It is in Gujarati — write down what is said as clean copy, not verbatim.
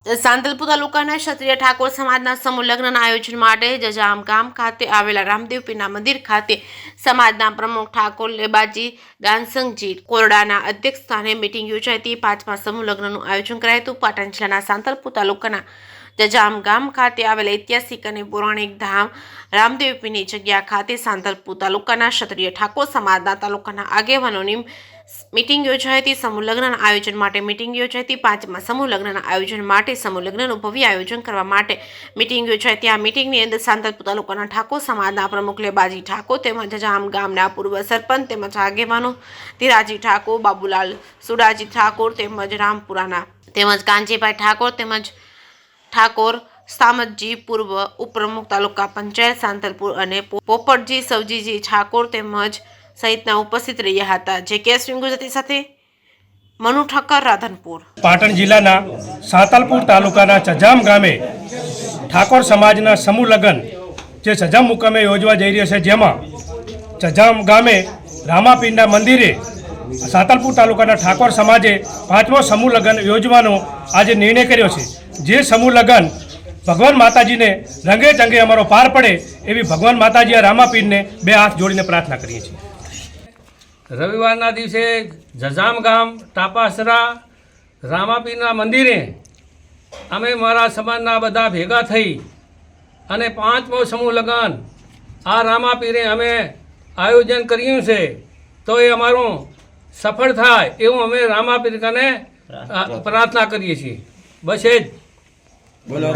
સાંતલપુર તાલુકાના ક્ષત્રિય ઠાકોર સમાજના સમૂહ લગ્નના આયોજન માટે જજામ ગામ ખાતે આવેલા રામદેવ પીરના મંદિર ખાતે સમાજના પ્રમુખ ઠાકોર લેબાજી દાનસંગજી કોરડાના અધ્યક્ષ સ્થાને મીટિંગ યોજાઈ હતી। 5મા સમૂહ લગ્નનું આયોજન કરાયું હતું। પાટણ જિલ્લાના સાંતલપુર તાલુકાના જજામ ગામ ખાતે આવેલા ઐતિહાસિક અને પૌરાણિક ધામ રામદેવ પીરની જગ્યા ખાતે સાંતલપુર તાલુકાના ક્ષત્રિય ઠાકોર સમાજના તાલુકાના આગેવાનોની मीटिंग योजाई थी। समूह लग्न आयोजन माटे मीटिंग योजाई थी। 5मा समूह लग्न आयोजन माटे समूह लग्न भव्य आयोजन करवा माटे मीटिंग योजाई थी। आ मीटिंग नी अंदर सांतलपुर तालुकाना ठाकोर समाजना प्रमुख लेबाजी ठाकोर तेमज जजाम गामना पूर्व सरपंच तेमज आगेवानो धीराजी ठाकोर बाबूलाल सुडाजी ठाकोर तेमज रामपुराना तेमज कांजीभाई ठाकोर तेमज ठाकोर सामतजी पूर्व उपप्रमुख तालुका पंचायत सांतलपुर अने पोपटजी सवजीजी ठाकोर तेमज सहितना उपस्थित रह्या हता। जे के श्री गुजराती साथे मनु ઠક્કર રાધનપુર। પાટણ જિલ્લાના સાંતલપુર તાલુકાના જજામ ગામે ઠાકોર સમાજના સમૂહ લગ્ન જે જજામ મુકામે યોજવા જઈ રહ્યા છે, જેમાં જજામ ગામે રામાપીરના મંદિરે સાંતલપુર તાલુકાના ઠાકોર સમાજે 5મો સમૂહ લગ્ન યોજવાનો આજે નિર્ણય કર્યો છે। જે સમૂહ લગ્ન ભગવાન માતાજીને રંગે ચંગે અમારો પાર પડે એવી ભગવાન માતાજી આ રામાપીરને 2 હાથ જોડીને પ્રાર્થના કરીએ છીએ। રવિવારના દિવસે જજામ ગામ તાપાસરા રામાપીરના મંદિરે અમે મારા સમાજના બધા ભેગા થઈ અને 5મો સમૂહ લગ્ન આ રામાપીરે અમે આયોજન કર્યું છે। તો એ અમારું સફળ થાય એવું અમે રામાપીર કને પ્રાર્થના કરીએ છીએ। બસ એ જ બોલો।